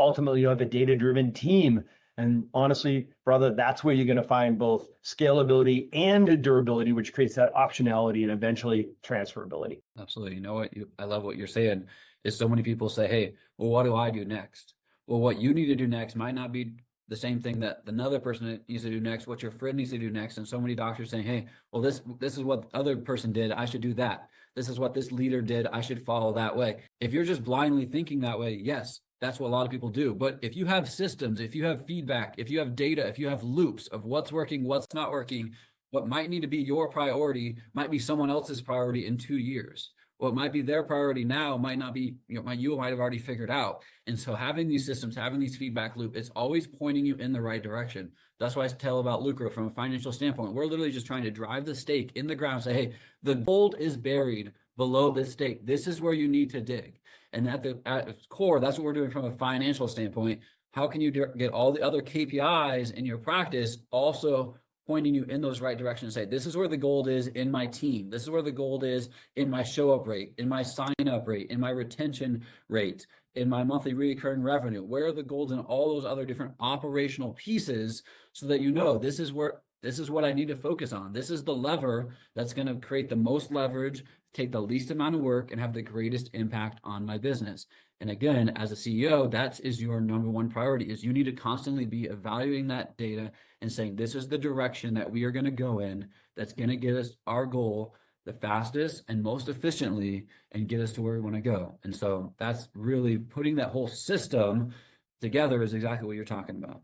ultimately you have a data-driven team. And honestly, brother, that's where you're going to find both scalability and durability, which creates that optionality and eventually transferability. Absolutely. You know what? I love what you're saying. Is so many people say, "Hey, well, what do I do next?" Well, what you need to do next might not be the same thing that another person needs to do next. What your friend needs to do next, and so many doctors saying, "Hey, well, this is what the other person did. I should do that. This is what this leader did. I should follow that way." If you're just blindly thinking that way, yes, that's what a lot of people do. But if you have systems, if you have feedback, if you have data, if you have loops of what's working, what's not working, what might need to be your priority might be someone else's priority in 2 years. What might be their priority now might not be, you might have already figured out. And so having these systems, having these feedback loop, it's always pointing you in the right direction. That's why I tell about Lucro from a financial standpoint. We're literally just trying to drive the stake in the ground, say, hey, the gold is buried below this stake. This is where you need to dig. And at its core, that's what we're doing from a financial standpoint. How can you get all the other KPIs in your practice also pointing you in those right directions? Say, this is where the gold is in my team. This is where the gold is in my show up rate, in my sign up rate, in my retention rate, in my monthly recurring revenue. Where are the golds in all those other different operational pieces so that you know this is what I need to focus on. This is the lever that's going to create the most leverage, take the least amount of work, and have the greatest impact on my business. And again, as a CEO, that is your number one priority, is you need to constantly be evaluating that data and saying, this is the direction that we are going to go in that's going to get us our goal the fastest and most efficiently and get us to where we want to go. And so that's really putting that whole system together is exactly what you're talking about.